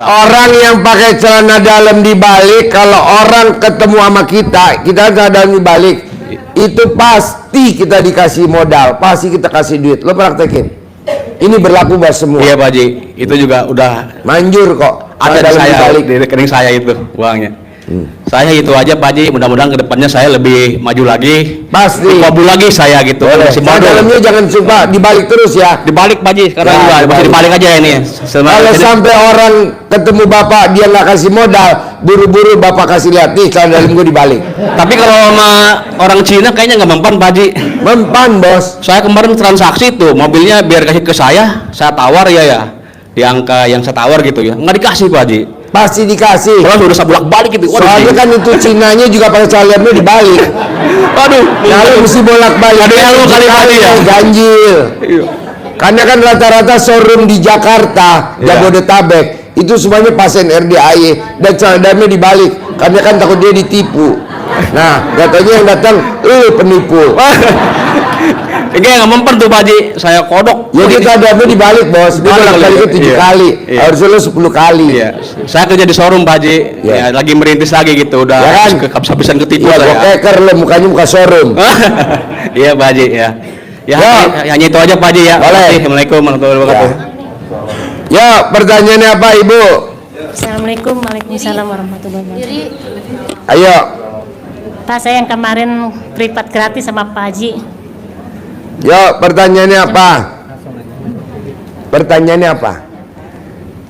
Orang yang pakai celana dalam dibalik, kalau orang ketemu sama kita celana dalam dibalik, itu pasti kita dikasih modal, pasti kita kasih duit. Lo praktekin. Ini berlaku buat semua. Iya Pak Haji, itu juga udah manjur kok. Ada di saya, dibalik. Di rekening saya itu uangnya. Saya itu aja Pak Haji, mudah-mudahan kedepannya saya lebih maju lagi, pasti kabul lagi saya gitu. Dalamnya jangan suka dibalik terus ya. Dibalik Pak Haji, sekarang ya, masih dibalik aja ini. Kalau sampai orang ketemu bapak dia nggak kasih modal, buru-buru bapak kasih lihat nih celana dalam gue dibalik. Tapi kalau sama orang Cina kayaknya nggak mempan Pak Haji. Mempan bos. Saya kemarin transaksi tuh, mobilnya biar kasih ke saya tawar ya, di angka yang saya tawar gitu ya, nggak dikasih Pak Haji. Pasti dikasih. Kalau sudah bolak balik gitu. Soalnya kan itu Cinanya juga pakai calegnya dibalik. Aduh, lalu mesti bolak balik. Ada yang lu kali ya. Ganjil. Karena kan rata-rata showroom di Jakarta, Jabodetabek itu semuanya pasien RDAY dan calegnya dibalik. Karena kan takut dia ditipu. Nah, katanya yang datang, penipu. Enggak mempan tuh Pak Haji, saya kodok. Ya dia calegnya dibalik bos. Dia bolak-balik 7 kali. Harusnya lo 10 kali. Iya. Saya kerja di showroom Pak Haji, ya, lagi merintis lagi gitu, udah ya kan? Habis-habisan ketipu ya, saya. Keker lo mukanya muka showroom. Iya Pak Haji ya. Ya, hanya itu aja Pak Haji ya. Assalamualaikum warahmatullahi wabarakatuh. Ya, pertanyaannya apa Ibu? Assalamualaikum, waalaikumsalam warahmatullahi wabarakatuh. Ayo. Pak, saya yang kemarin privat gratis sama Pak Haji. Ya, pertanyaannya apa? Pertanyaannya apa?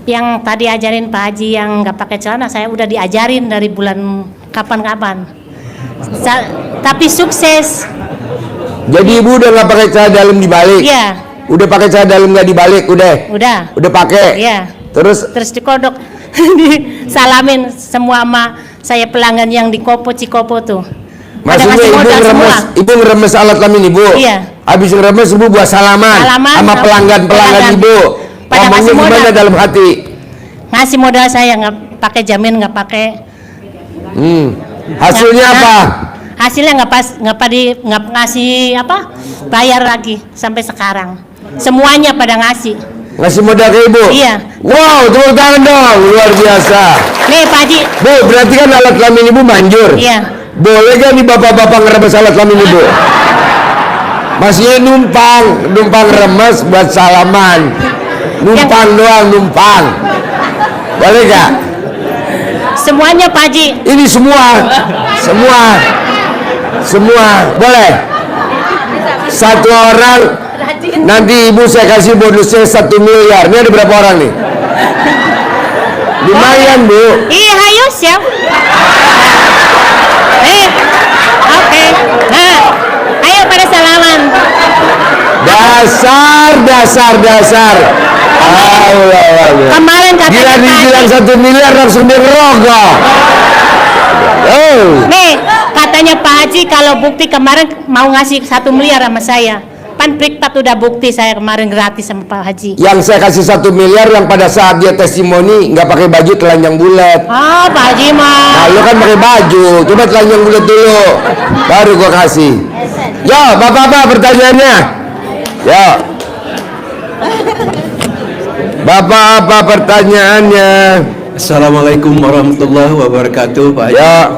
Yang tadi ajarin Pak Haji yang nggak pakai celana, saya udah diajarin dari bulan kapan-kapan. Tapi sukses. Jadi Ibu udah nggak pakai celana dalam dibalik? Iya. Udah pakai celana dalam nggak dibalik? Udah. Udah pakai? Iya. Terus dikodok, disalamin semua sama saya pelanggan yang di Cikopo tuh. Maksudnya Ibu ngeremes alat kelamin Ibu? Iya. Habis ngeremes Ibu buat salaman sama pelanggan Ibu. Ngomongnya gimana dalam hati? Ngasih modal saya, nggak pakai jamin, nggak pakai. Hasilnya apa? Hasilnya nggak ngasih apa? Bayar lagi sampai sekarang. Semuanya pada ngasih. Ngasih modal ke Ibu? Iya. Wow, tepuk tangan dong, luar biasa. Nih Pak Haji. Bu, berarti kan alat kelamin Ibu manjur. Iya. Boleh gak nih bapak-bapak ngeremes alat kelamin Ibu? Masih numpang remes buat salaman. Numpang. Boleh gak? Semuanya Pak Haji. Ini semua. Boleh. Satu orang nanti Ibu saya kasih bonusnya 1 miliar. Ini ada berapa orang nih? Lumayan Bu. Iya, ayo siap. Oke. Nah, ayo pada salaman. Dasar. Kemarin katanya dibilang 1 miliar langsung dirogoh. Nih, katanya Pak Haji kalau bukti kemarin mau ngasih 1 miliar sama saya. Pan privat udah bukti saya kemarin gratis sama Pak Haji. Yang saya kasih 1 miliar yang pada saat dia testimoni nggak pakai baju telanjang bulat. Pak Haji mah. Nah, lu kan pakai baju, coba telanjang bulat dulu, baru gua kasih. Yo, bapak-bapak pertanyaannya. Yo. Bapak apa pertanyaannya? Assalamualaikum warahmatullahi wabarakatuh Pak Haji. Ya.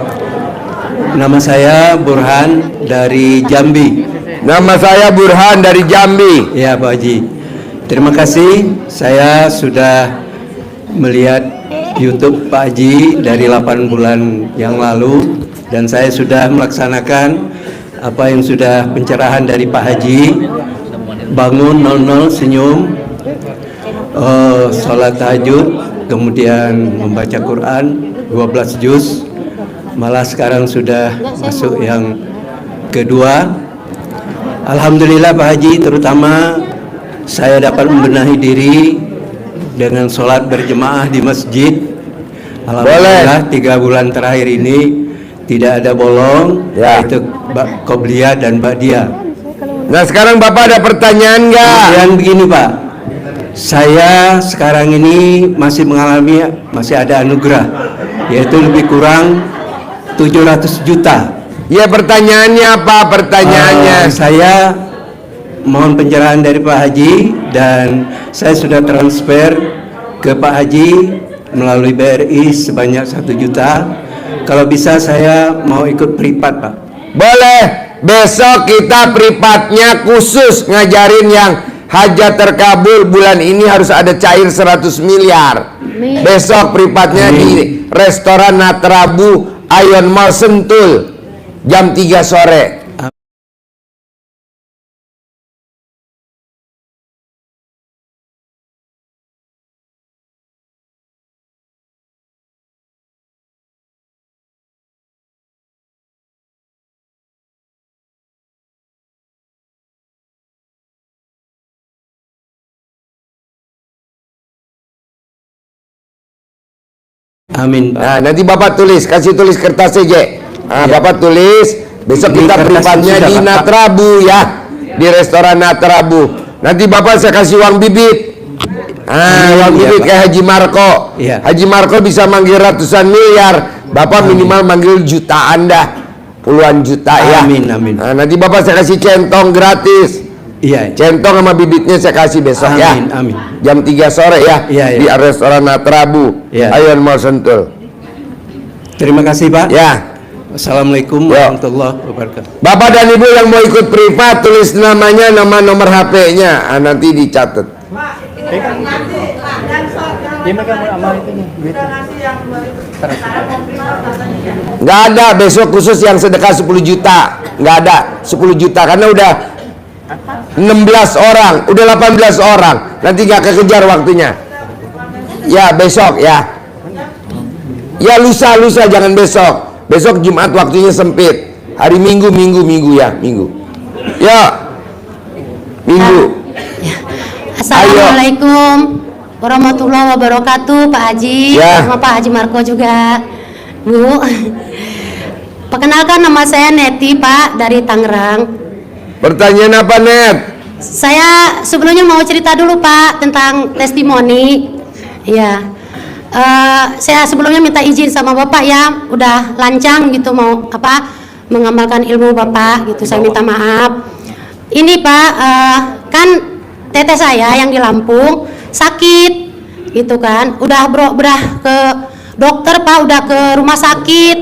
Nama saya Burhan dari Jambi. Nama saya Burhan dari Jambi. Ya Pak Haji. Terima kasih, saya sudah melihat YouTube Pak Haji dari 8 bulan yang lalu, dan saya sudah melaksanakan apa yang sudah pencerahan dari Pak Haji. Bangun 00 senyum, sholat tahajud, kemudian membaca Quran 12 juz, malah sekarang sudah masuk yang kedua. Alhamdulillah Pak Haji, terutama saya dapat membenahi diri dengan sholat berjemaah di masjid. Alhamdulillah 3 bulan terakhir ini tidak ada bolong, yaitu qobliyah dan ba'diyah. Nah sekarang Bapak ada pertanyaan nggak? Yang begini Pak, saya sekarang ini masih ada anugerah, yaitu lebih kurang 700 juta. Ya, pertanyaannya apa pertanyaannya? Saya mohon pencerahan dari Pak Haji, dan saya sudah transfer ke Pak Haji melalui BRI sebanyak 1 juta. Kalau bisa saya mau ikut privat, Pak. Boleh. Besok kita privatnya khusus ngajarin yang hajat terkabul bulan ini harus ada cair 100 miliar. Besok privatnya di restoran Natrabu Ion Mall Sentul jam 3 sore. Amin, Pak. Nah, nanti Bapak tulis, kasih tulis kertas aja. Nah, Bapak tulis, besok Di kita kertas privatnya sudah, di Pak. Natrabu ya. Di restoran Natrabu. Nanti Bapak saya kasih uang bibit. Uang Iya, bibit Pak. kayak Haji Marco. Iya. Haji Marco bisa manggil ratusan miliar. Bapak minimal manggil jutaan dah. Puluhan juta ya. Amin, amin. Nah, nanti Bapak saya kasih centong gratis. Iya. Centong sama bibitnya saya kasih besok ya. Amin, amin. Jam 3 sore ya. Iya, iya. Di restoran Natrabu. Iya. Ion Mall Sentul. Terima kasih, Pak. Ya. Assalamualaikum Ya. warahmatullahi wabarakatuh. Bapak dan Ibu yang mau ikut privat tulis namanya, nama nomor HP-nya. Nanti dicatat. Nggak ada besok khusus yang sedekah 10 juta. Nggak ada 10 juta karena udah 16 orang, udah 18 orang. Nanti nggak kekejar waktunya. Ya besok ya. Ya lusa jangan besok. Besok Jumat waktunya sempit. Hari Minggu ya, Minggu. Ya. Minggu. Assalamualaikum warahmatullahi wabarakatuh, Pak Haji, Ya. sama Pak Haji Marco juga, Bu. Perkenalkan, nama saya Neti, Pak, dari Tangerang. Pertanyaan apa, Net? Saya sebelumnya mau cerita dulu, Pak, tentang testimoni. Ya, saya sebelumnya minta izin sama Bapak ya, udah lancang gitu mau mengamalkan ilmu Bapak gitu. Saya minta maaf. Ini Pak, kan teteh saya yang di Lampung sakit gitu kan, udah ke dokter Pak, udah ke rumah sakit,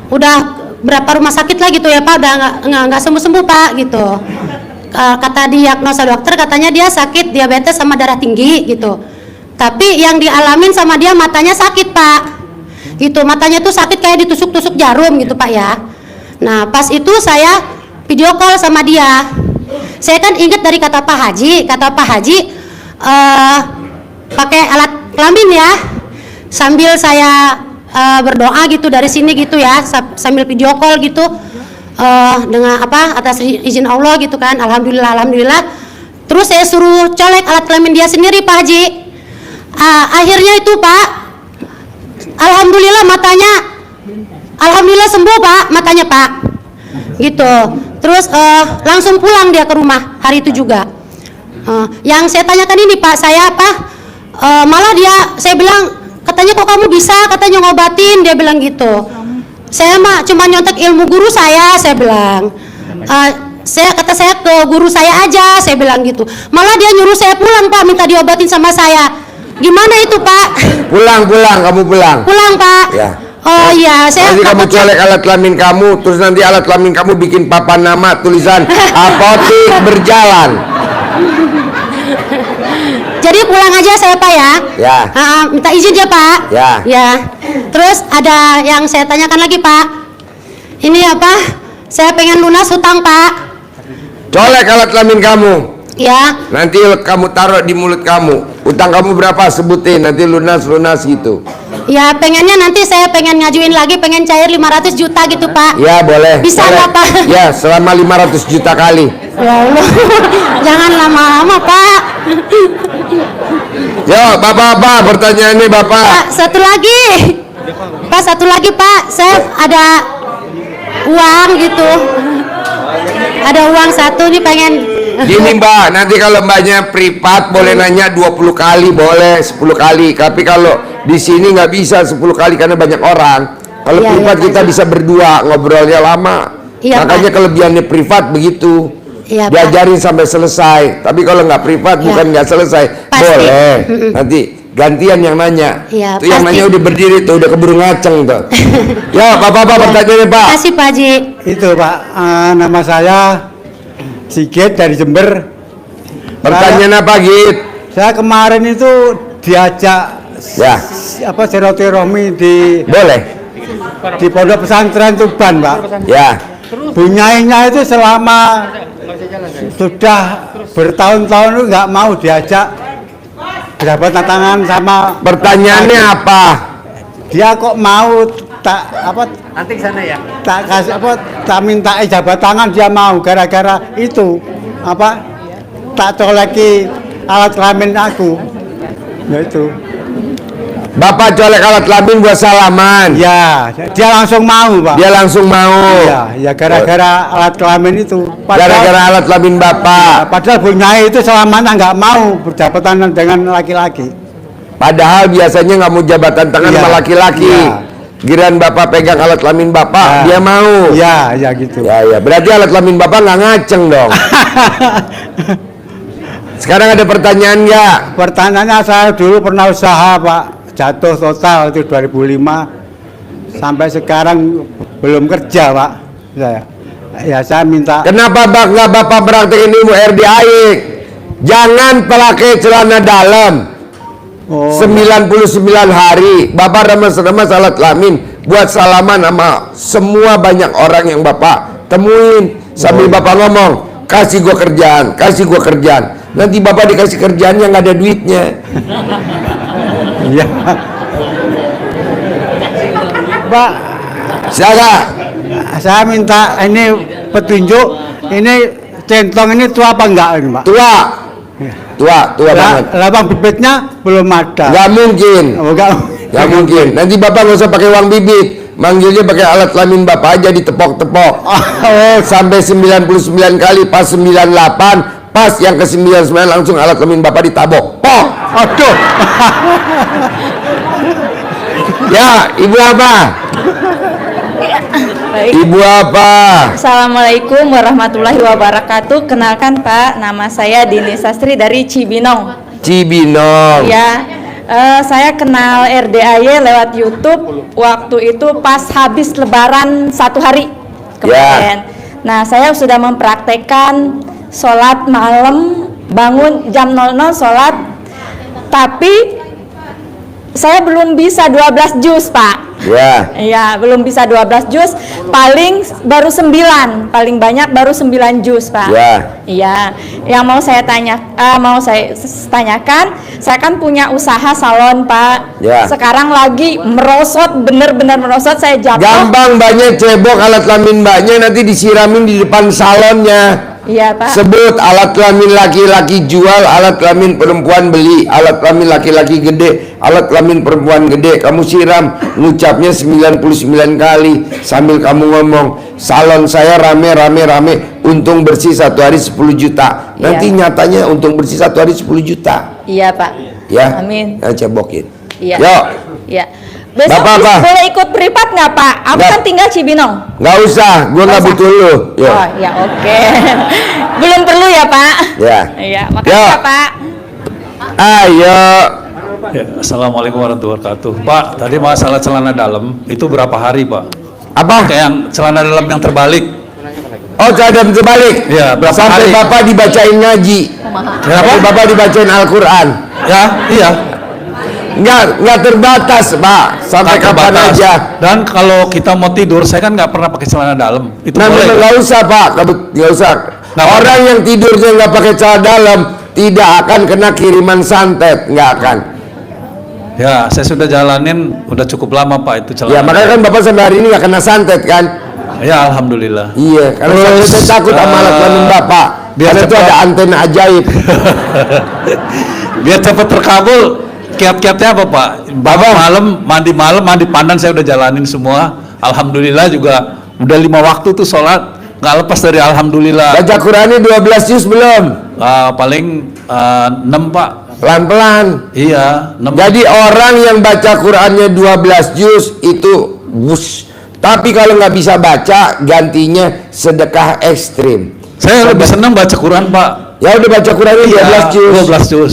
udah berapa rumah sakit lah gitu ya Pak, udah nggak sembuh Pak gitu. Kata diagnosa dokter katanya dia sakit diabetes sama darah tinggi gitu, tapi yang dialamin sama dia matanya sakit Pak gitu, matanya tuh sakit kayak ditusuk-tusuk jarum gitu Pak ya. Nah pas itu saya video call sama dia, saya kan ingat dari kata Pak Haji pakai alat kelamin ya, sambil saya berdoa gitu dari sini gitu ya, sambil video call gitu, dengan atas izin Allah gitu kan, alhamdulillah. Terus saya suruh colek alat kelamin dia sendiri Pak Haji. Akhirnya itu Pak, alhamdulillah sembuh Pak matanya Pak gitu. Terus langsung pulang dia ke rumah hari itu juga. Yang saya tanyakan ini Pak, malah saya bilang, katanya kok kamu bisa, katanya ngobatin, dia bilang gitu. Saya mah cuma nyontek ilmu guru saya bilang. Saya ke guru saya aja, saya bilang gitu. Malah dia nyuruh saya pulang Pak, minta diobatin sama saya. Gimana itu Pak? Pulang, kamu pulang. Pulang Pak. Ya. Oh iya, saya Nanti kamu colek alat kelamin kamu, terus nanti alat kelamin kamu bikin papan nama tulisan apotik berjalan. Jadi pulang aja saya Pak ya. Ya. Minta izin ya Pak. Ya. Terus ada yang saya tanyakan lagi Pak. Ini saya pengen lunas hutang Pak. Colek alat kelamin kamu. Ya. Nanti kamu taruh di mulut kamu. Utang kamu berapa sebutin, nanti lunas gitu. Ya pengennya nanti saya pengen ngajuin lagi, pengen cair 500 juta gitu Pak. Ya boleh. Bisa boleh. nggak Pak? Ya selama 500 juta kali. Ya Allah. Jangan lama-lama Pak. Yo bapak-bapak, pertanyaannya bapak. Pak, satu lagi Pak, saya ada uang gitu. Ada uang satu nih pengen. Gini mbak, nanti kalau mbaknya privat boleh nanya 20 kali, boleh 10 kali. Tapi kalau di sini nggak bisa 10 kali karena banyak orang. Kalau Iya, privat iya, kita Pak. bisa berdua, ngobrolnya lama. Iya, Makanya Pak. kelebihannya privat begitu. Iya, Pak. Diajarin sampai selesai. Tapi kalau nggak privat Iya. bukan nggak selesai. Pasti. Boleh. Nanti gantian yang nanya. Iya, Itu yang pasti. nanya udah berdiri tuh, udah keburu ngaceng tuh. Ya, Bapak-bapak pertanyaannya, Pak. Terima kasih Pak Haji. Itu Pak, nama saya Sigit dari Jember. Pertanyaan apa, Git? Saya kemarin itu diajak Ya, silaturahmi di boleh. Pondok Pesantren Tuban, Pak. Ya. Bunyainya itu selama sudah bertahun-tahun itu nggak mau diajak berjabat tangan sama. Pertanyaannya apa? Dia kok mau nanti sana ya. Tak kasih tak minta jabat tangan, dia mau gara-gara itu tak coleki alat kelamin aku. Ya itu. Bapak colek alat kelamin buat salaman. Ya, dia langsung mau, Pak. Dia langsung mau. Ya gara-gara alat kelamin itu. Gara-gara alat kelamin Bapak. Padahal Bunyai itu selamanya nggak mau berjabat tangan dengan laki-laki. Padahal biasanya nggak mau jabatan tangan Iya. sama laki-laki. Iya. Giliran Bapak pegang alat kelamin Bapak, dia mau. Ya gitu. Ya, berarti alat kelamin Bapak nggak ngaceng dong. Sekarang ada pertanyaan nggak? Pertanyaannya, saya dulu pernah usaha, Pak. Jatuh total itu 2005 sampai sekarang belum kerja, Pak. Saya minta. Kenapa nggak Bapak praktekin ilmu RDAI? Jangan pakai celana dalam. 99 hari Bapak remes-remes alat kelamin buat salaman sama semua banyak orang yang Bapak temuin sambil Bapak ngomong, kasih gua kerjaan, kasih gua kerjaan. Nanti Bapak dikasih kerjaan yang nggak ada duitnya. Iya. Pak, saya minta ini petunjuk, ini centong ini tua apa enggak ini, Pak? Tua banget. Labang bibitnya belum ada. Nggak mungkin. Nggak mungkin. Nanti Bapak nggak usah pakai uang bibit. Manggilnya pakai alat kelamin Bapak aja ditepok-tepok. Sampai 99 kali, pas 98, pas yang ke 99 langsung alat kelamin Bapak ditabok. Pok. Aduh. Ya, Ibu apa? Baik. Ibu apa? Assalamualaikum warahmatullahi wabarakatuh. Kenalkan Pak, nama saya Dini Sastri dari Cibinong. Cibinong. Ya, saya kenal RDAY lewat YouTube. Waktu itu pas habis Lebaran 1 hari kemarin. Nah, saya sudah mempraktekkan sholat malam, bangun jam 00 sholat, tapi saya belum bisa 12 juz, Pak. Ya. Iya, belum bisa 12 juz, paling baru 9, paling banyak baru 9 juz, Pak. Ya. Iya, yang mau saya tanyakan, saya kan punya usaha salon, Pak. Ya. Sekarang lagi merosot, bener-bener merosot, saya jatuh. Gampang, banyak cebok alat kelamin Mbaknya nanti disiramin di depan salonnya. Iya, Pak. Sebut alat kelamin laki-laki jual, alat kelamin perempuan beli, alat kelamin laki-laki gede, alat kelamin perempuan gede, kamu siram, ngucapnya 99 kali sambil kamu ngomong, salon saya rame, untung bersih 1 hari 10 juta. Nanti Iya. nyatanya untung bersih 1 hari 10 juta. Iya, Pak. Ya. Amin. Nah, cebokin. Iya. Yuk. Iya. Besok Bapak apa? boleh ikut privat nggak, Pak? Aku Nggak. kan tinggal Cibinong. Nggak usah, gua nggak Nggak butuh lu. Yuk. Oh, ya oke. Belum perlu ya, Pak? Ya. Iya, makasih Yuk. ya, Pak. Ayo. Ya, Assalamualaikum warahmatullahi wabarakatuh. Pak, tadi masalah celana dalam itu berapa hari, Pak? Apa? Kayak yang celana dalam yang terbalik. Oh, cadam terbalik. Iya, berapa Sampai hari? Bapak dibacain ngaji. Sampai Bapak dibacain Al-Quran. Ya, iya. Nggak terbatas, Pak. Sampai Tak kapan terbatas. aja. Dan kalau kita mau tidur, saya kan nggak pernah pakai celana dalam. Itu Nah, boleh. nggak usah, Pak. Nggak usah. Nggak Orang yang tidurnya nggak pakai celana dalam tidak akan kena kiriman santet, nggak akan. Ya, saya sudah jalanin, udah cukup lama, Pak, itu celana. Ya, makanya kan Bapak sampai hari ini nggak kena santet kan? Ya, alhamdulillah. Iya, karena Terus, saya takut sama alat kelamin Bapak. biar Karena itu cepat. ada antena ajaib. Biar cepat terkabul, kiat-kiatnya apa, Pak? Bangun malam, mandi pandan saya udah jalanin semua. Alhamdulillah juga udah 5 waktu tuh sholat, nggak lepas dari alhamdulillah. Baca Qurannya 12 juz belum? Paling 6, Pak. Pelan-pelan. Iya, 6. Jadi orang yang baca Qurannya 12 juz itu wush. Tapi kalau nggak bisa baca, gantinya sedekah ekstrim. Saya lebih senang baca Quran, Pak. Ya udah baca Qurannya 12 juz. 12 juz.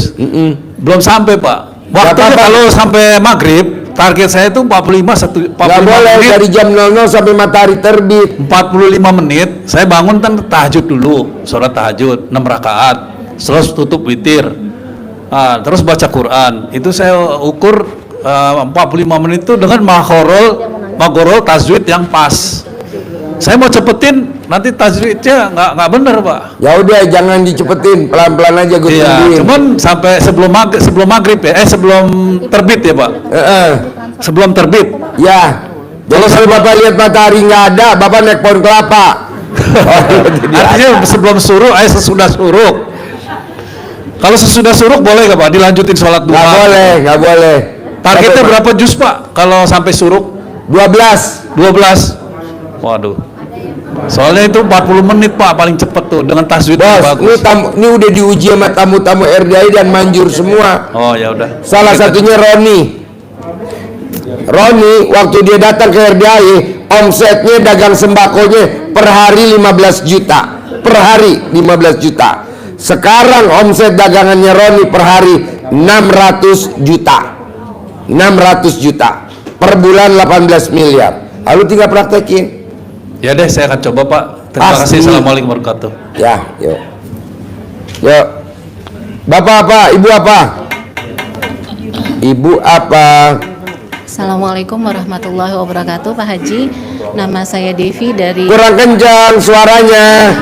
Belum sampai, Pak. Waktunya kalau sampai maghrib, target saya itu 45 Nggak boleh menit. dari jam 00 sampai matahari terbit. 45 menit, saya bangun kan tahajud dulu, sholat tahajud 6 rakaat, terus tutup witir, terus baca Quran. Itu saya ukur 45 menit itu dengan magorol tajwid yang pas. Saya mau cepetin, nanti tajwidnya nggak bener, Pak. Ya udah, jangan dicepetin, pelan-pelan aja gue Iya, tungguin. cuman sampai sebelum maghrib ya, sebelum terbit ya, Pak. Sebelum terbit. Ya, kalau Bapak lihat matahari nggak ada, Bapak naik pohon kelapa. Artinya sebelum suruh, sesudah suruh. Kalau sesudah suruh boleh nggak, Pak? Dilanjutin sholat duha? Nggak boleh. Targetnya berapa juz, Pak? Kalau sampai suruh? 12. 12. Waduh. Soalnya itu 40 menit, Pak, paling cepet tuh dengan tajwid yang Bos, bagus. ini udah diuji sama tamu-tamu RDI dan manjur semua. Oh, ya udah. Salah satunya Roni. Roni waktu dia datang ke RDI, omsetnya dagang sembakonya per hari 15 juta. Per hari 15 juta. Sekarang omset dagangannya Roni per hari 600 juta. 600 juta. Per bulan 18 miliar. Lalu tinggal praktekin. Ya deh, saya akan coba, Pak. Terima Pasti. kasih. Assalamualaikum warahmatullahi wabarakatuh. Ya, yuk. Yuk. Bapak apa? Ibu apa? Ibu apa? Assalamualaikum warahmatullahi wabarakatuh, Pak Haji. Nama saya Devi dari. Kurang kencang suaranya.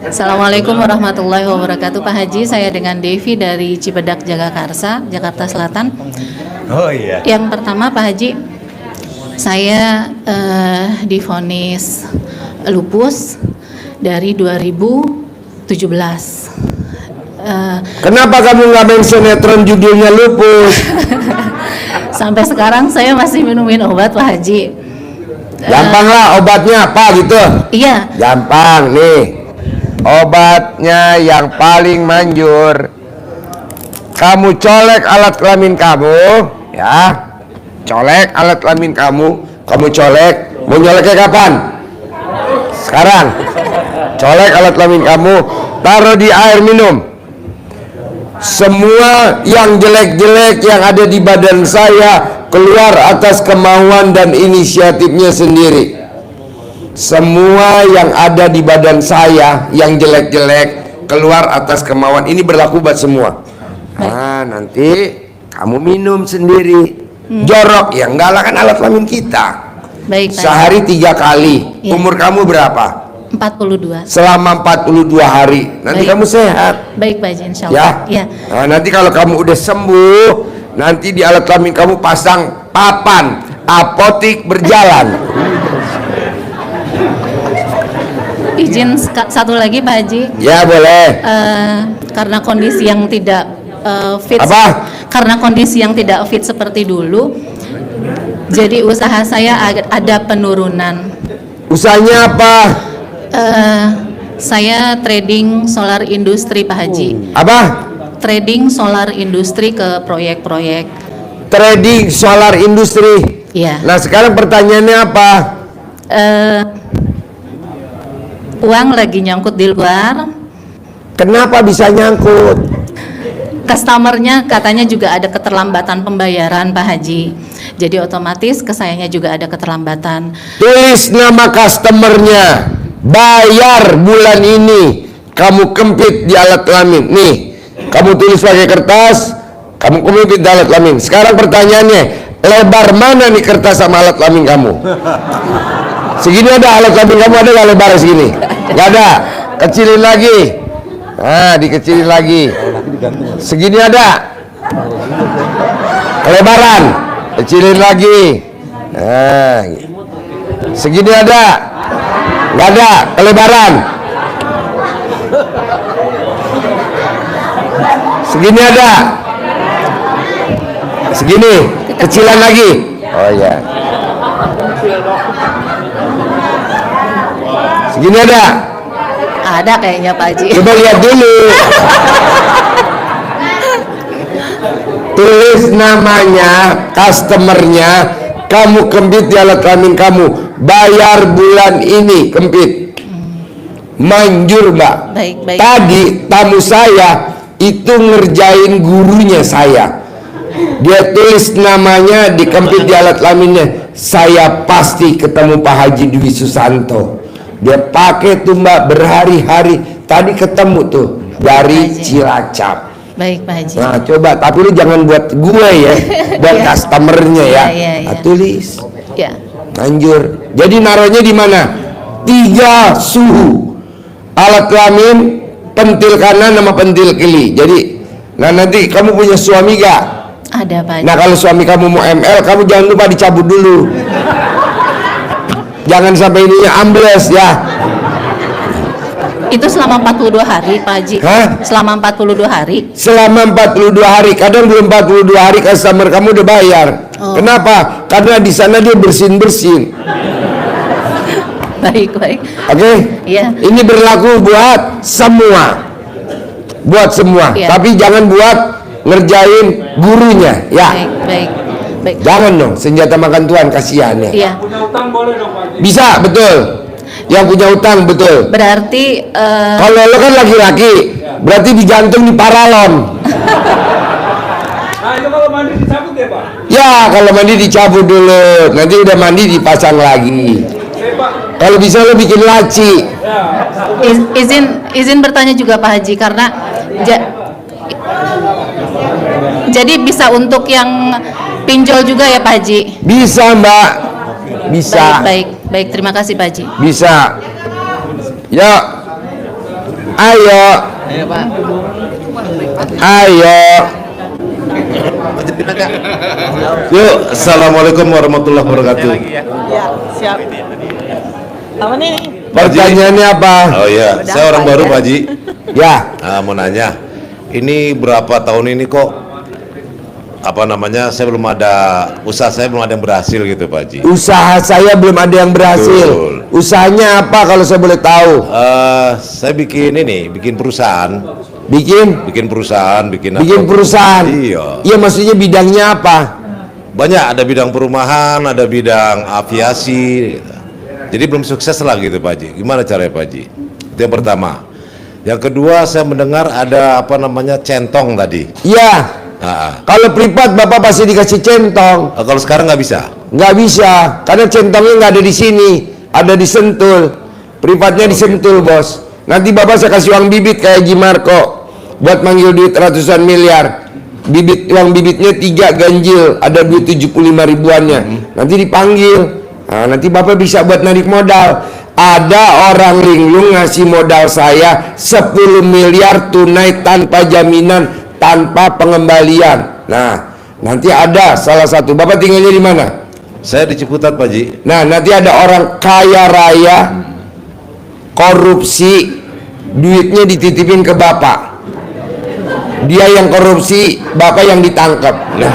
Assalamualaikum warahmatullahi wabarakatuh, Pak Haji. Saya dengan Devi dari Cibadak Jagakarsa, Jakarta Selatan. Oh iya. Yang pertama, Pak Haji, saya divonis lupus dari 2017. Kenapa kamu nggak main sinetron judulnya lupus? Sampai sekarang saya masih minumin obat, Pak Haji. Gampang lah, obatnya apa gitu? Iya. Gampang nih. Obatnya yang paling manjur. Kamu colek alat kelamin kamu, ya. Colek alat kelamin kamu colek. Mau nyoleknya kapan? Sekarang. Colek alat kelamin kamu, taruh di air minum. Semua yang jelek-jelek yang ada di badan saya keluar atas kemauan dan inisiatifnya sendiri. Semua yang ada di badan saya yang jelek-jelek keluar atas kemauan. Ini berlaku buat semua. Nah, nanti kamu minum sendiri. Jorok ya enggak lah, kan alat kelamin kita. Baik, Pak. Sehari 3 kali. Ya. Umur kamu berapa? 42. Selama 42 hari. Nanti Baik. kamu sehat. Baik, Pak Haji, insya Ya. Allah. Ya. Nah, nanti kalau kamu udah sembuh, nanti di alat kelamin kamu pasang papan apotik berjalan. Izin satu lagi, Pak Haji. Ya boleh. Karena kondisi yang tidak fit. Apa? Karena kondisi yang tidak fit seperti dulu, jadi usaha saya ada penurunan. Usahanya apa? Saya trading solar industri, Pak Haji. Apa? Trading solar industri ke proyek-proyek. Trading solar industri. Iya. Nah, sekarang pertanyaannya apa? Uang lagi nyangkut di luar. Kenapa bisa nyangkut? Customernya katanya juga ada keterlambatan pembayaran, Pak Haji. Jadi otomatis ke sayanya juga ada keterlambatan. Tulis nama customernya. Bayar bulan ini. Kamu kempit di alat kelamin. Nih, kamu tulis pakai kertas. Kamu kempit di alat kelamin. Sekarang pertanyaannya, lebar mana nih kertas sama alat kelamin kamu? Segini ada alat kelamin kamu, ada nggak lebar segini? Nggak ada. Kecilin lagi. Nah, dikecilin lagi. Segini ada. Kelebaran. Kecilin lagi. Nah, segini ada. Nggak ada. Kelebaran. Segini ada. Segini. Kecilan lagi. Oh ya. Segini ada. Ada kayaknya, Pak Haji. Coba lihat dulu. Tulis namanya, customernya, kamu kempit di alat kelamin kamu, bayar bulan ini kempit. Manjur, Mbak. Baik, baik. Tadi tamu saya itu ngerjain gurunya saya. Dia tulis namanya, dikempit di alat kelaminnya. Saya pasti ketemu Pak Haji Dwi Susanto. Dia pakai tuh Mbak berhari-hari. Tadi ketemu tuh dari Cilacap. Baik Pak Haji. Nah coba, tapi lu jangan buat gue ya, buat Iya. customernya ya. Iya. Nah, tulis. Ya. Anjur. Jadi naruhnya di mana? 3 suhu. Alat kelamin, pentil kanan sama pentil kiri. Jadi, nah nanti kamu punya suami gak? Ada Pak Haji. Nah kalau suami kamu mau ML, kamu jangan lupa dicabut dulu. Jangan sampai ininya ambles ya. Itu selama 42 hari Pak Haji. Hah? Selama 42 hari. Selama 42 hari, kadang belum 42 hari customer kamu udah bayar. Oh. Kenapa? Karena di sana dia bersin-bersin. Baik. Oke? Iya. Ini berlaku buat semua. Buat semua. Iya. Tapi jangan buat ngerjain gurunya, ya. Baik. Jangan dong, senjata makan Tuhan, kasihan ya. Iya. Bisa, betul. Yang punya utang, betul. Berarti Kalau lo kan laki-laki, berarti digantung di paralon. Nah itu kalau mandi dicabut ya Pak? Ya, kalau mandi dicabut dulu, nanti udah mandi dipasang lagi. Kalau bisa lo bikin laci. izin bertanya juga Pak Haji, karena jadi bisa untuk yang pinjol juga ya Pak Haji? Bisa Mbak, bisa. Baik, terima kasih Pak Haji. Bisa. Yuk, ayo. Yuk, assalamualaikum warahmatullahi wabarakatuh. Siap. Apa nih? Pertanyaannya apa? Oh iya, saya orang baru Pak Haji. Ya. Mau nanya, ini berapa tahun ini kok saya belum ada usaha, saya belum ada yang berhasil gitu Pak Haji. Usaha saya belum ada yang berhasil. Betul. Usahanya apa kalau saya boleh tahu? Saya bikin perusahaan. Bikin perusahaan. Bikin perusahaan. Iya. Iya, maksudnya bidangnya apa? Banyak, ada bidang perumahan, ada bidang aviasi. Jadi belum sukses lah gitu Pak Haji. Gimana caranya Pak Haji? Itu yang pertama. Yang kedua, saya mendengar ada centong tadi. Iya. Kalau privat Bapak pasti dikasih centong. Kalau sekarang nggak bisa? Nggak bisa, karena centongnya nggak ada di sini, ada di Sentul. Privatnya di Sentul bos. Nanti Bapak saya kasih uang bibit kayak Haji Marco buat manggil duit ratusan miliar. Uang bibitnya 3 ganjil, ada duit 75 ribuannya. Nanti dipanggil. Nah, nanti Bapak bisa buat narik modal. Ada orang linglung ngasih modal saya 10 miliar tunai tanpa jaminan, tanpa pengembalian. Nah, nanti ada salah satu. Bapak tinggalnya di mana? Saya di Ciputat Pak Haji. Nah, nanti ada orang kaya raya korupsi, duitnya dititipin ke Bapak. Dia yang korupsi, Bapak yang ditangkap. Nah.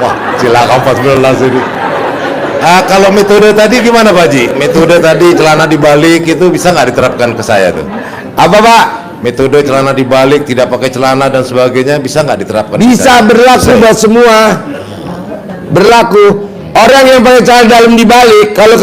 Wah, cilaka 14 ini. Kalau metode tadi gimana Pak Haji? Metode tadi celana dibalik itu bisa nggak diterapkan ke saya tuh? Apa Pak? Metode celana dibalik, tidak pakai celana dan sebagainya bisa nggak diterapkan? Bisa, berlaku buat semua. Berlaku. Orang yang pakai celana dalam dibalik, kalau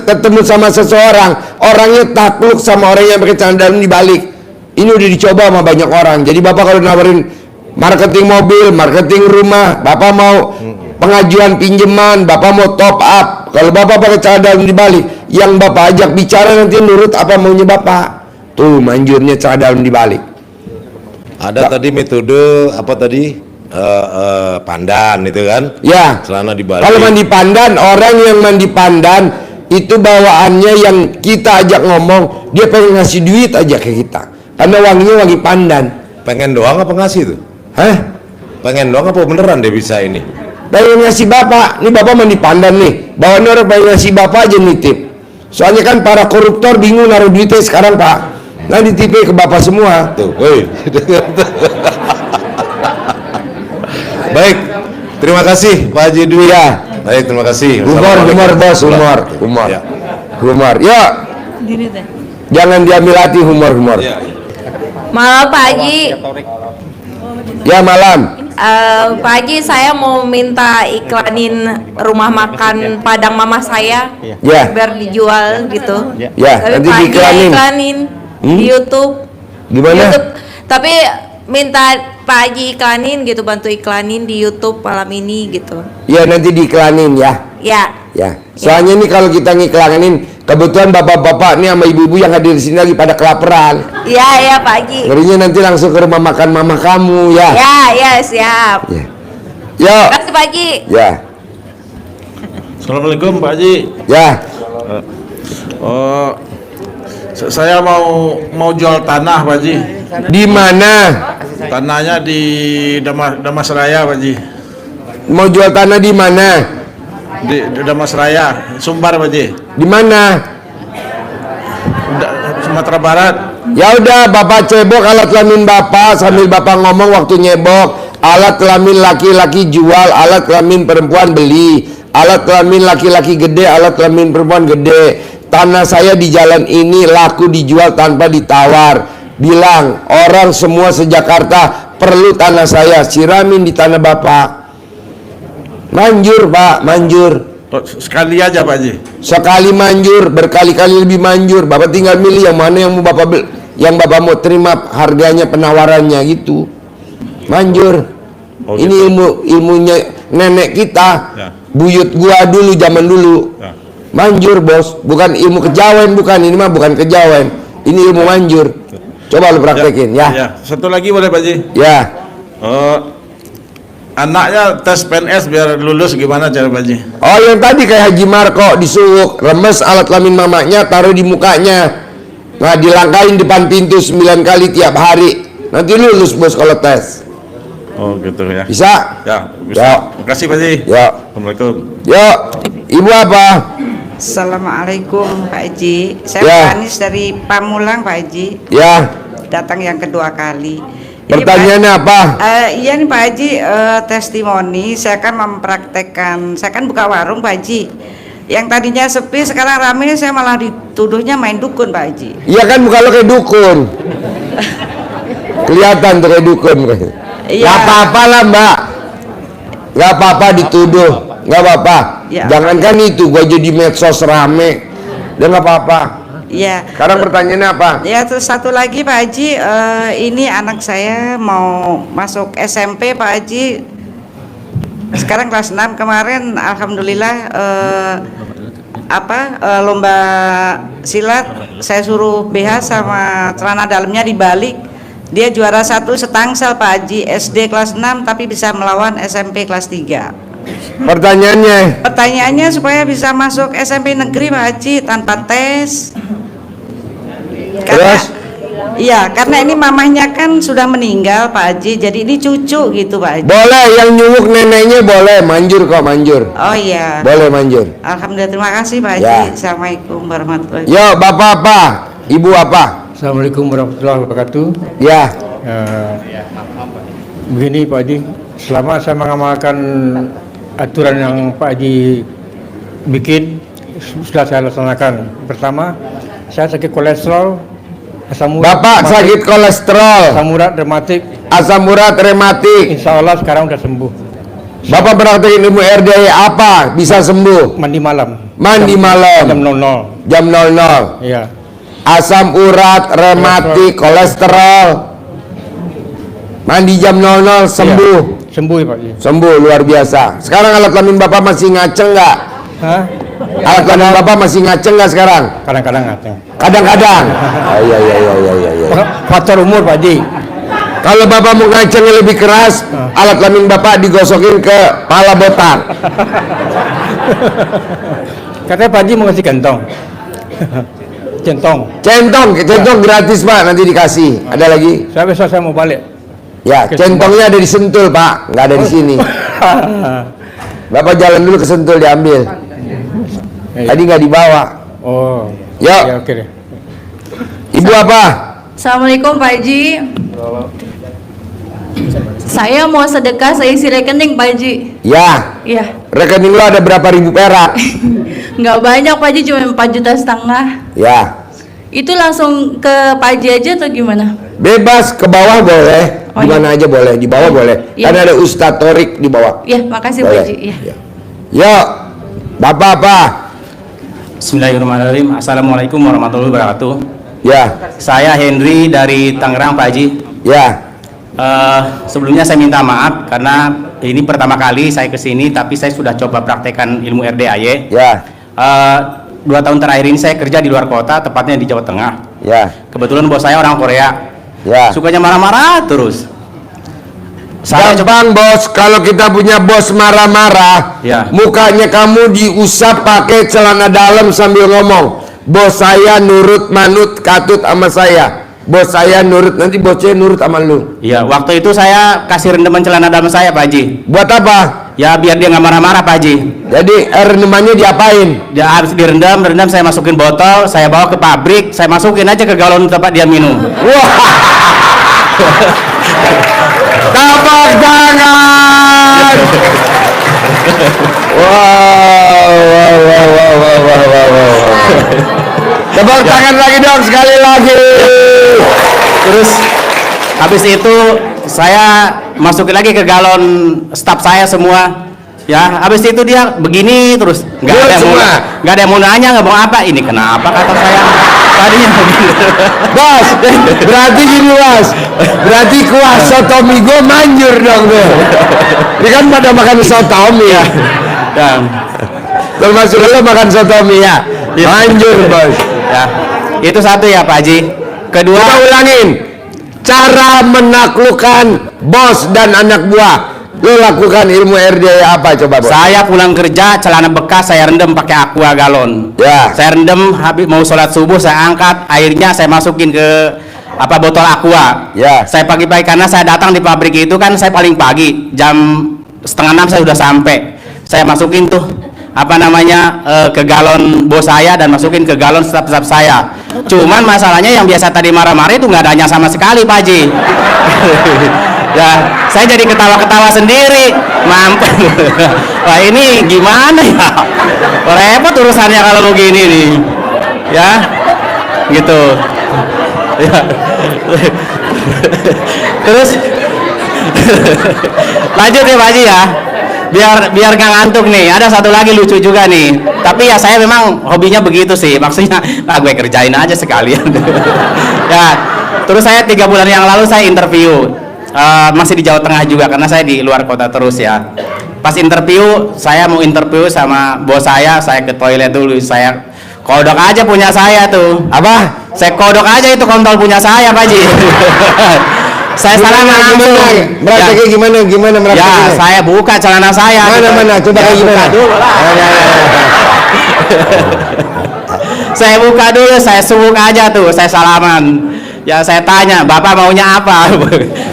ketemu sama seseorang, orangnya takluk sama orang yang pakai celana dalam dibalik. Ini udah dicoba sama banyak orang. Jadi Bapak kalau nawarin marketing mobil, marketing rumah, Bapak mau pengajuan pinjaman, Bapak mau top up, kalau Bapak pakai celana dalam dibalik, yang Bapak ajak bicara nanti nurut apa maunya Bapak. Tuh manjurnya celana dalam dibalik. Ada tadi metode apa tadi? Pandan itu kan? Ya. Celana dibalik. Kalau mandi pandan, orang yang mandi pandan itu bawaannya yang kita ajak ngomong, dia pengen ngasih duit aja ke kita. Karena wanginya wangi pandan. Pengen doang apa ngasih tuh? Hah? Pengen doang apa beneran dia bisa ini? Pengen ngasih Bapak. Ini Bapak mandi pandan nih. Bawaannya orang pengen ngasih Bapak aja nitip. Soalnya kan para koruptor bingung naruh duitnya sekarang Pak. Nah ditipin ke Bapak semua. Tuh, woi. Baik, terima kasih Pak Haji Dwi. Ya. Baik, terima kasih. Humor bos, humor. Ya. Humor. Yuk. Jangan diambil hati humor. Malam Pak Haji. Ya malam. Pak Haji, saya mau minta iklanin rumah makan Padang Mama saya, Ya. biar dijual gitu. Ya, Tapi nanti Pak Haji diiklanin. iklanin di YouTube. Gimana? YouTube. Tapi minta Pak Haji iklanin gitu, bantu iklanin di YouTube malam ini gitu. Ya nanti diiklanin ya. Ya. Ya. Soalnya nih kalau kita ngiklanin, kebetulan bapak-bapak nih sama ibu-ibu yang hadir di sini lagi pada kelaparan. Iya, ya Pak Haji. Ngerinya nanti langsung ke rumah makan mama kamu ya. Ya, ya siap. Ya. Yo. Terima kasih Pak Haji. Ya. Assalamualaikum Pak Haji. Ya. Saya mau jual tanah Pak Haji. Di mana? Tanahnya di Damasraya Pak Haji. Mau jual tanah di mana? Di Damasraya, Sumbar Pak Haji. Di mana? Sumatera Barat. Ya udah, Bapak cebok alat kelamin Bapak sambil Bapak ngomong waktu nyebok. Alat kelamin laki-laki jual, alat kelamin perempuan beli. Alat kelamin laki-laki gede, alat kelamin perempuan gede. Tanah saya di jalan ini laku dijual tanpa ditawar. Bilang orang semua se-Jakarta perlu tanah saya, siramin di tanah Bapak. Manjur Pak, manjur. Sekali aja Pak Haji. Sekali manjur, berkali-kali lebih manjur. Bapak tinggal milih yang mana yang mau Bapak yang Bapak mau terima harganya, penawarannya gitu. Manjur. Oh, ini gitu. ilmunya nenek kita. Ya. Buyut gua dulu zaman dulu. Ya. Manjur bos, bukan ilmu kejawen, bukan ini mah bukan kejawen. Ini ilmu manjur. Coba lu praktekin ya. Ya, satu lagi boleh Pak Haji? Ya. Anaknya tes PNS biar lulus gimana cara Pak Haji? Oh yang tadi kayak Haji Marco disuruh remes alat kelamin mamanya, taruh di mukanya. Nah dilangkain depan pintu 9 kali tiap hari. Nanti lulus bos kalau tes. Oh gitu ya. Bisa? Ya, bisa. Ya. Terima kasih Pak Haji. Ya. Assalamualaikum. Yuk, ibu apa? Assalamualaikum Pak Haji. Saya Ya. Pak Anis dari Pamulang Pak Haji. Ya. Datang yang kedua kali. Pertanyaannya apa? Iya nih Pak Haji, testimoni. Saya kan mempraktekkan. Saya kan buka warung Pak Haji. Yang tadinya sepi sekarang rame, saya malah dituduhnya main dukun Pak Haji. Iya kan muka lo kayak dukun. Kelihatan tuh kayak dukun. Iya. Gak apa-apa lah Mbak. Gak apa-apa dituduh. Gak apa-apa. Ya. Jangankan itu, gua jadi medsos rame. Dan gak apa-apa. Iya. Sekarang pertanyaannya apa? Ya terus satu lagi Pak Haji, ini anak saya mau masuk SMP Pak Haji. Sekarang kelas 6, kemarin alhamdulillah lomba silat saya suruh BH sama celana dalamnya dibalik. Dia juara 1 setangsel Pak Haji, SD kelas 6 tapi bisa melawan SMP kelas 3. Pertanyaannya supaya bisa masuk SMP negeri Pak Haji tanpa tes. Karena ini mamahnya kan sudah meninggal Pak Haji, jadi ini cucu gitu Pak Haji. Boleh, yang nyunguk neneknya boleh, manjur kok, manjur. Oh iya. Boleh manjur. Alhamdulillah, terima kasih Pak Haji. Ya. Assalamualaikum warahmatullahi Yo, Bapak apa? Ibu apa? Assalamualaikum warahmatullahi wabarakatuh. Ya. Begini Pak Haji, selama saya mengamalkan aturan yang Pak Haji bikin, sudah saya laksanakan. Pertama, saya sakit kolesterol, asam urat. Bapak sakit kolesterol, asam urat rematik. Asam urat rematik. Insya Allah sekarang udah sembuh. Bapak praktekin ilmu RDA apa? Bisa sembuh? Mandi malam. Mandi malam. Jam 00. Jam 00. Iya. Asam urat rematik, kolesterol. Mandi jam 00 sembuh. Iya. Sembuh ya Pak Haji. Sembuh luar biasa. Sekarang alat kelamin Bapak masih ngaceng nggak? Hah? Alat kelamin Bapak masih ngaceng nggak sekarang? Kadang-kadang ngaceng. Kadang-kadang. Iya. Faktor umur Pak Haji. Kalau Bapak mau ngaceng yang lebih keras, alat kelamin Bapak digosokin ke pala botak. Katanya Pak Haji mau ngasih kantong. Centong gratis Pak, nanti dikasih. Ada lagi? Saya besok saya mau balik. Ya, centongnya ada di Sentul Pak, nggak ada di sini. Bapak jalan dulu ke Sentul diambil. Tadi nggak dibawa. Oh. Yuk. Ya, oke deh. Ibu apa? Assalamualaikum Pak Haji. Saya mau sedekah, saya isi rekening Pak Haji. Ya. Iya. Rekening lo ada berapa ribu perak? Nggak banyak Pak Haji, cuma 4,5 juta. Ya. Itu langsung ke Pak Haji aja atau gimana? Bebas, ke bawah boleh. Oh, Gimana aja boleh, di bawah boleh. Iya. Kan ada Ustadz Torik di bawah. Iya, makasih Pak Boleh. Haji. Iya. Yuk, Bapak apa? Bismillahirrahmanirrahim. Assalamualaikum warahmatullahi wabarakatuh. Ya. Saya Henry dari Tangerang Pak Haji. Ya. Sebelumnya saya minta maaf karena ini pertama kali saya kesini, tapi saya sudah coba praktekkan ilmu RDAY. Ya. 2 tahun terakhir ini saya kerja di luar kota, tepatnya di Jawa Tengah. Ya. Kebetulan bos saya orang Korea. Ya. Sukanya marah-marah terus. Saya Gampang bos, kalau kita punya bos marah-marah, Ya. mukanya kamu diusap pakai celana dalam sambil ngomong, bos saya nurut manut katut sama saya, bos saya nurut, nanti bosnya nurut sama lu. Iya, waktu itu saya kasih rendaman celana dalam saya, Pak Haji. Buat apa? Ya biar dia nggak marah-marah, Pak Haji. Jadi rendamannya diapain? Dia harus direndam, saya masukin botol, saya bawa ke pabrik, saya masukin aja ke galon tempat dia minum. Wah. Tepuk tangan. Wow. Tepuk tangan lagi dong sekali lagi. Terus habis itu saya masukin lagi ke galon staf saya semua. Ya, habis itu dia begini terus. Nggak ada yang mau nanya, nggak mau apa. Ini kenapa kata saya tadinya begini. Bos, berarti gini bos, berarti kuah sotomi gue manjur dong tuh. Ini kan pada makan sotomi ya. Termasuk lo makan sotomi ya. Manjur bos. Ya, itu satu ya Pak Haji. Kedua, kita ulangin cara menaklukkan bos dan anak buah. Lo lakukan ilmu RDAY apa coba bos? Saya pulang kerja celana bekas saya rendam pakai aqua galon. Ya. Saya rendam, habis mau sholat subuh saya angkat airnya, saya masukin ke botol aqua. Ya. Saya pagi-pagi karena saya datang di pabrik itu kan saya paling pagi jam 5:30 saya sudah sampai. Saya masukin tuh ke galon bos saya dan masukin ke galon staf-staf saya. Cuman masalahnya yang biasa tadi marah-marah itu nggak adanya sama sekali Pak Haji. Ya, saya jadi ketawa-ketawa sendiri, mampus. Wah ini gimana ya? Repot urusannya kalau begini nih, ya, gitu. Ya. Terus lanjut ya Pak Haji ya, biar nggak ngantuk nih. Ada satu lagi lucu juga nih. Tapi ya saya memang hobinya begitu sih, maksudnya gue kerjain aja sekalian. Ya, terus saya 3 bulan yang lalu saya interview. Masih di Jawa Tengah juga karena saya di luar kota terus ya. Pas interview, saya mau interview sama bos saya ke toilet dulu, saya kodok aja punya saya tuh. Apa? Saya kodok aja itu kontol punya saya Pak Haji. Saya salah langsung. Prakteknya gimana prakteknya? Ya, saya buka celana saya. Mana coba kayak gimana? Dulu lah. Saya buka dulu, saya suk aja tuh, saya salaman. Ya saya tanya, Bapak maunya apa?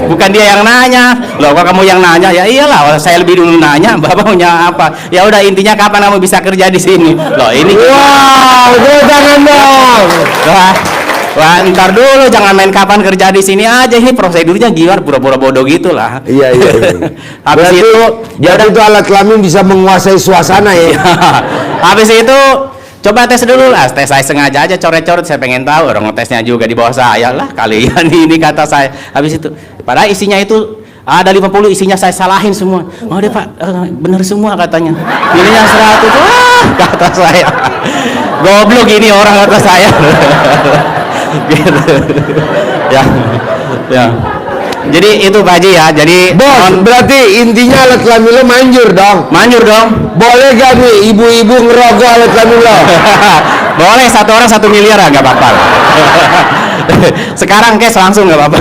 Bukan dia yang nanya. Loh kok kamu yang nanya? Ya iyalah, saya lebih dulu nanya, Bapak maunya apa? Ya udah intinya kapan kamu bisa kerja di sini? Loh ini. Wow, jangan dong. Wah, ntar dulu jangan main kapan kerja di sini aja. Ini prosedurnya gimana? Pura-pura bodoh gitulah. Iya. Habis berarti, itu, jadi itu alat kelamin bisa menguasai suasana ya. Habis itu coba tes dulu lah, tes saya sengaja aja coret-coret, saya pengen tahu orang ngetesnya juga di bawah saya lah kalian ini kata saya. Habis itu padahal isinya itu ada 50, isinya saya salahin semua. Oh deh Pak, bener semua katanya. Ininya 100, wah kata saya. Goblok ini orang kata saya. Gitu. Ya. Jadi itu Pak Haji ya. Jadi bos, berarti intinya alat kelamin lo manjur dong. Manjur dong. Boleh gak nih ibu-ibu ngerogoh alat kelamin lo? Boleh, 1 orang 1 miliar lah, gak apa-apa. Sekarang cash langsung gak apa-apa.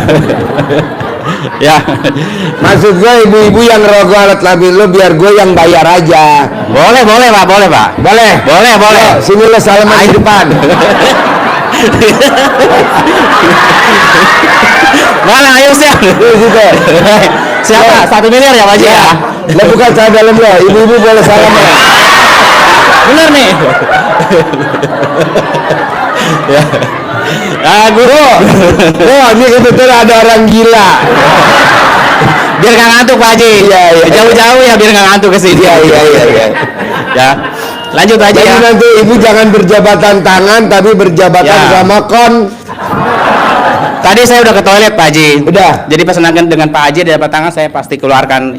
Ya. Maksud gue ibu-ibu yang ngerogoh alat kelamin lo biar gue yang bayar aja. Boleh Pak, boleh Pak. Boleh. Yo, sini lo salaman di depan. Mana ayo siap. Siapa? 1 miliar ya Pak Haji ya. Lo bukan saya dalam lo, ibu-ibu boleh salaman. Bener nih. Ya. Guru. Ini kebetulan ada orang gila. Biar nggak ngantuk Pak Haji. Iya. Jauh-jauh ya biar nggak ngantuk ke sini. Iya. Ya. Lanjut aja ya. Nanti ibu jangan berjabatan tangan tapi berjabatan sama Tadi saya udah ke toilet Pak Haji. Udah. Jadi pesanan dengan Pak Haji dapat tangan saya pasti keluarkan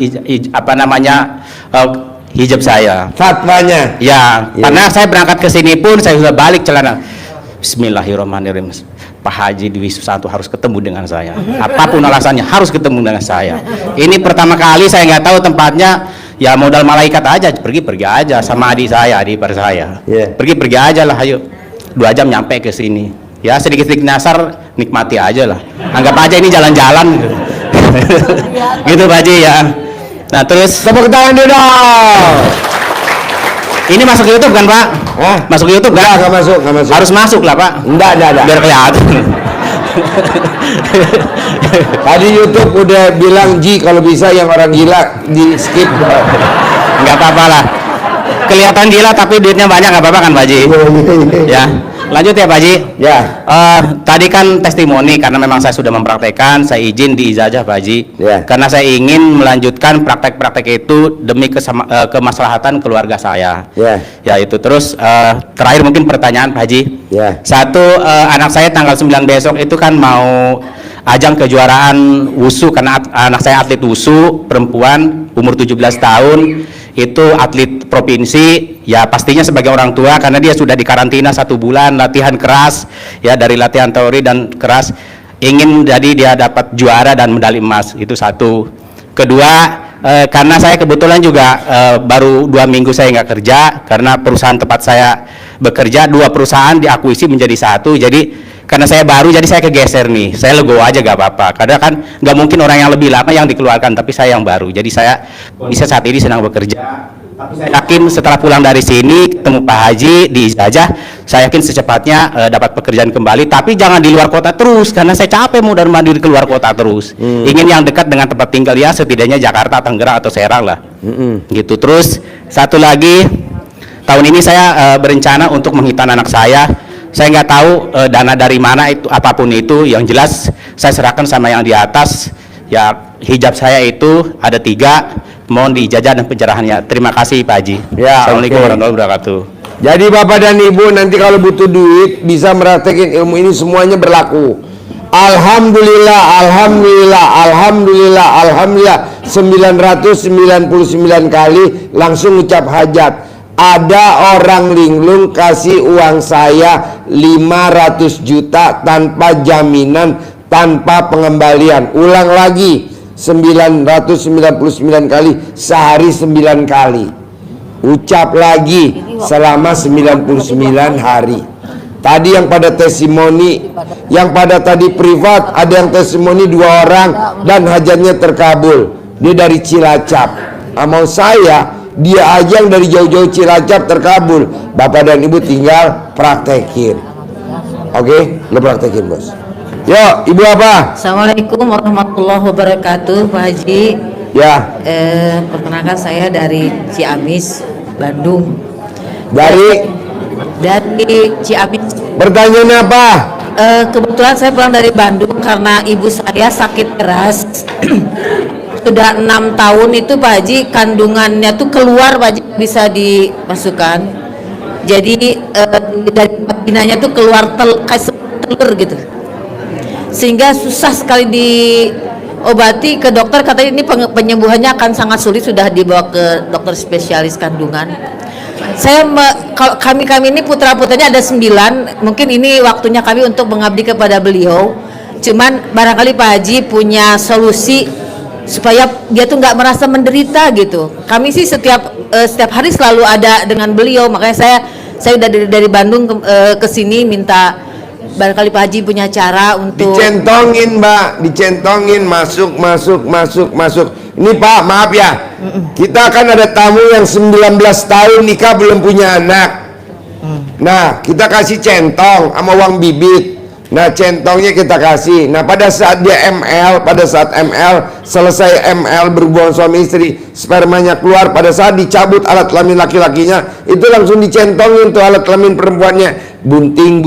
hijab saya. Fatwanya. Ya, karena saya berangkat ke sini pun saya sudah balik celana. Bismillahirrahmanirrahim. Pak Haji Dwi Susanto harus ketemu dengan saya. Apapun alasannya harus ketemu dengan saya. Ini pertama kali saya nggak tahu tempatnya, ya modal malaikat aja, pergi aja sama adik ipar saya. Pergi aja lah, ayo 2 jam nyampe ke sini. Ya sedikit-sedikit nyasar, nikmati aja lah. Anggap aja ini jalan-jalan gitu. Gitu Pak Haji ya. Nah terus Tepuk tangan dulu dong. ini masuk YouTube kan Pak? Masuk YouTube kan? Nggak masuk. Harus masuk lah Pak. Enggak. Biar kelihatan. Tadi YouTube udah bilang Ji kalau bisa yang orang gila di skip. Nggak apa-apa lah. Kelihatan gila tapi duitnya banyak, nggak apa-apa kan Pak Haji? Ya. Lanjut ya Pak Haji. Ya. Tadi kan testimoni karena memang saya sudah mempraktekkan, saya izin diijazah Pak Haji. Karena saya ingin melanjutkan praktek-praktek itu demi kemaslahatan keluarga saya. Ya itu terus terakhir mungkin pertanyaan Pak Haji. Satu, anak saya tanggal 9 besok itu kan mau ajang kejuaraan wusu karena anak saya atlet wusu perempuan umur 17 tahun. Itu atlet provinsi, ya pastinya sebagai orang tua karena dia sudah dikarantina 1 bulan latihan keras, ya dari latihan teori dan keras, ingin jadi dia dapat juara dan medali emas. Itu satu. Kedua, karena saya kebetulan juga baru 2 minggu saya nggak kerja karena perusahaan tempat saya bekerja 2 perusahaan diakuisisi menjadi 1, jadi karena saya baru jadi saya kegeser nih, saya legowo aja gak apa-apa karena kan nggak mungkin orang yang lebih lama yang dikeluarkan, tapi saya yang baru, jadi saya bisa saat ini sedang bekerja. Tapi saya yakin setelah pulang dari sini ketemu Pak Haji diijazah, saya yakin secepatnya dapat pekerjaan kembali, tapi jangan di luar kota terus karena saya capek mudar mandir keluar kota terus. Ingin yang dekat dengan tempat tinggal, ya setidaknya Jakarta, Tangerang atau Serang lah. Gitu. Terus satu lagi, tahun ini saya berencana untuk menghitan anak saya. Saya nggak tahu dana dari mana, itu apapun itu, yang jelas saya serahkan sama yang di atas. Ya hijab saya itu ada 3, mohon diijazah dan pencerahannya. Terima kasih Pak Haji. Assalamualaikum warahmatullahi wabarakatuh. Jadi Bapak dan Ibu nanti kalau butuh duit bisa meraktekin ilmu ini, semuanya berlaku. Alhamdulillah 999 kali langsung ucap hajat. Ada orang linglung kasih uang saya 500 juta tanpa jaminan, tanpa pengembalian. Ulang lagi, 999 kali, sehari 9 kali. Ucap lagi selama 99 hari. Tadi yang pada testimoni, yang pada tadi privat, ada yang testimoni 2 orang dan hajatnya terkabul. Dia dari Cilacap. Mau saya, dia aja yang dari jauh-jauh Cilacap terkabul. Bapak dan Ibu tinggal praktekin. Oke, lo praktekin bos. Yuk, Ibu apa? Assalamualaikum warahmatullahi wabarakatuh, Pak Haji. Ya. Perkenalkan saya dari Ciamis, Bandung. Dari Ciamis. Pertanyaannya apa? Kebetulan saya pulang dari Bandung karena ibu saya sakit keras. Sudah 6 tahun itu Pak Haji, kandungannya tuh keluar Pak Haji, bisa dimasukkan. Jadi dari vaginanya tuh keluar kayak telur gitu. Sehingga susah sekali diobati, ke dokter katanya ini penyembuhannya akan sangat sulit, sudah dibawa ke dokter spesialis kandungan. Kalau kami ini putra-putranya ada 9, mungkin ini waktunya kami untuk mengabdi kepada beliau. Cuman barangkali Pak Haji punya solusi supaya dia tuh nggak merasa menderita gitu. Kami sih setiap hari selalu ada dengan beliau, makanya saya udah dari Bandung ke sini minta barangkali Pak Haji punya cara untuk dicentongin Mbak, dicentongin, masuk. Ini Pak, maaf ya, kita kan ada tamu yang 19 tahun nikah belum punya anak. Nah, kita kasih centong sama uang bibit. Nah, centongnya kita kasih. Nah, pada saat dia ML, selesai ML berhubungan suami istri, spermanya keluar, pada saat dicabut alat kelamin laki-lakinya, itu langsung dicentongin tuh alat kelamin perempuannya. Bunting.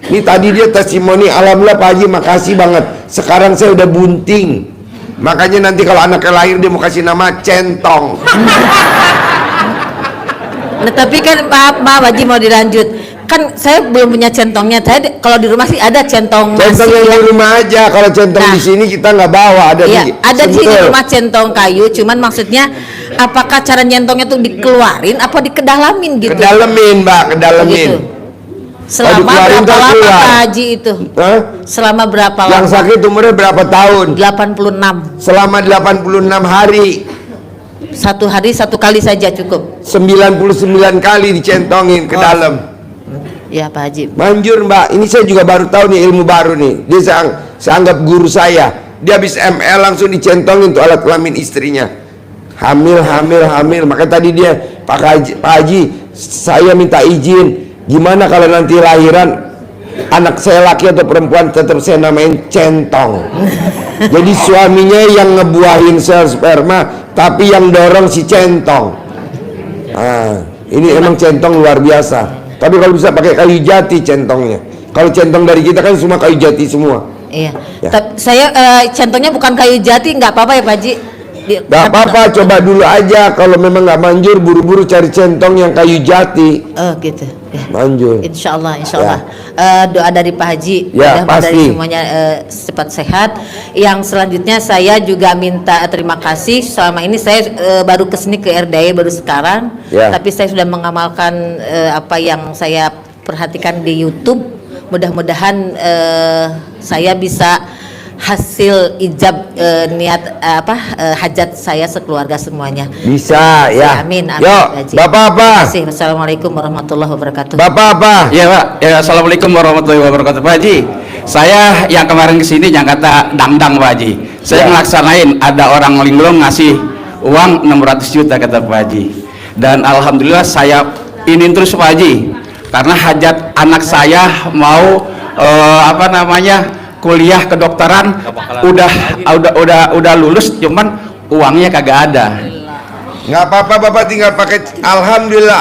Ini tadi dia testimoni, alhamdulillah Pak Haji, makasih banget. Sekarang saya udah bunting. Makanya nanti kalau anaknya lahir dia mau kasih nama centong. Nah, tapi kan Pak Haji mau dilanjut. Kan saya belum punya centongnya. Saya kalau di rumah sih ada centong yang di rumah aja. Kalau centong di sini kita nggak bawa. Ada di rumah centong kayu. Cuman maksudnya apakah cara nyentongnya tuh dikeluarin apa dikedalamin gitu? Kedalamin Mbak, kedalamin. Gitu. Selama dikeluarin berapa terus lama keluar. Pak Haji itu? Hah? Selama berapa lama? Yang sakit umurnya berapa tahun? 86. Selama 86 hari. Satu hari satu kali saja cukup. 99 kali dicentongin ke dalam. Ya Pak Haji. Manjur Mbak, ini saya juga baru tahu nih ilmu baru nih. Dia saya anggap guru saya. Dia habis ML langsung dicentongin tuh alat kelamin istrinya. Hamil. Maka tadi dia Pak Haji, saya minta izin. Gimana kalau nanti lahiran anak saya laki atau perempuan tetap saya namain centong. Jadi suaminya yang ngebuahin sel sperma, tapi yang dorong si centong. Ini emang centong luar biasa. Tapi kalau bisa pakai kayu jati centongnya. Kalau centong dari kita kan semua kayu jati semua. Iya. Ya. Saya centongnya bukan kayu jati, nggak apa-apa ya Pak Haji? Gak apa-apa, coba dulu aja. Kalau memang nggak manjur, buru-buru cari centong yang kayu jati. Oh gitu. Ya. Manjur. Insya Allah. Doa dari Pak Haji, Ya, mudah-mudahan pasti. dari semuanya cepat sehat. Yang selanjutnya saya juga minta terima kasih. Selama ini saya baru kesini ke RDAY baru sekarang, Ya. tapi saya sudah mengamalkan apa yang saya perhatikan di YouTube. Mudah-mudahan saya bisa hasil ijab niat hajat saya sekeluarga semuanya. Bisa ya. Amin. Yuk, Pak Haji. Bapak apa? Terima kasih. Wassalamualaikum warahmatullahi wabarakatuh. Bapak apa? Ya Pak, ya Assalamualaikum warahmatullahi wabarakatuh Pak Haji. Saya yang kemarin kesini yang kata dangdang Pak Haji. Saya ngelaksanain ada orang linglung ngasih uang 600 juta kata Pak Haji. Dan alhamdulillah saya ini terus Pak Haji. Karena hajat anak saya mau kuliah kedokteran udah lulus, cuman uangnya kagak ada. Nggak apa-apa, Bapak tinggal pakai alhamdulillah.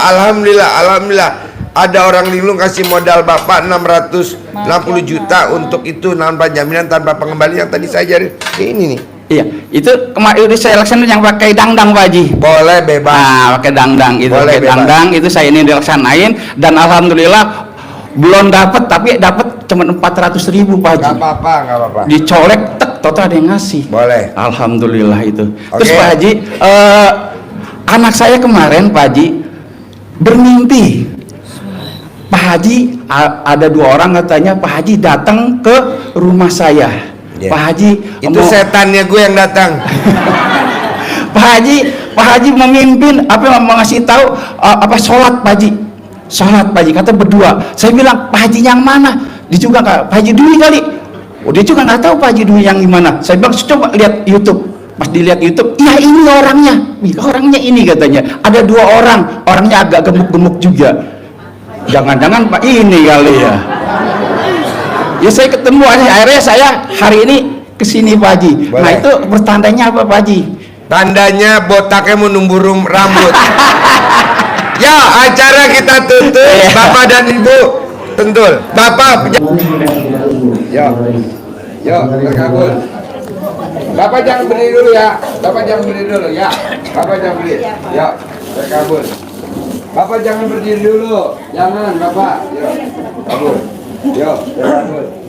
Ada orang linglung kasih modal Bapak 660 juta untuk itu tanpa jaminan, tanpa pengembalian. Tadi saya ajarin ini nih. Iya, itu kemarin saya laksanain yang pakai dangdang Pak Haji. Boleh bebas. Nah, pakai dangdang itu, Boleh, pakai dangdang itu saya ini dilaksanain dan alhamdulillah belum dapat, tapi dapat cuma 400.000 Pak Haji. Nggak apa-apa. Dicolek, total ada yang ngasih. Boleh. Alhamdulillah itu. Terus Oke. Pak Haji, anak saya kemarin Pak Haji bermimpi. Pak Haji ada 2 orang katanya Pak Haji datang ke rumah saya. Pak Haji Itu setannya gue yang datang. Pak Haji memimpin mau ngasih tahu sholat Pak Haji. Sholat Pak Haji kata berdua. Saya bilang Pak Haji yang mana? Dia juga nggak, Pak Haji Dwi kali. Dia juga nggak tahu Pak Haji Dwi yang gimana. Saya bilang coba lihat YouTube. Pas dilihat YouTube, ya ini orangnya ini katanya. Ada 2 orang, orangnya agak gemuk-gemuk juga. Jangan-jangan Pak ini kali ya. Ya saya ketemu akhirnya saya hari ini kesini Pak Haji. Boleh. Nah itu pertandanya apa Pak Haji? Tandanya botaknya mau numbuh rambut. Ya, acara kita tutup. Bapak dan Ibu tentul. Bapak Yo, terkabul. Bapak jangan berdiri dulu ya. Bapak jangan berdiri dulu ya. Bapak jangan berdiri. Ya, terkabul. Bapak jangan berdiri dulu. Jangan, Bapak. Yo, kabul. Yo, terkabul.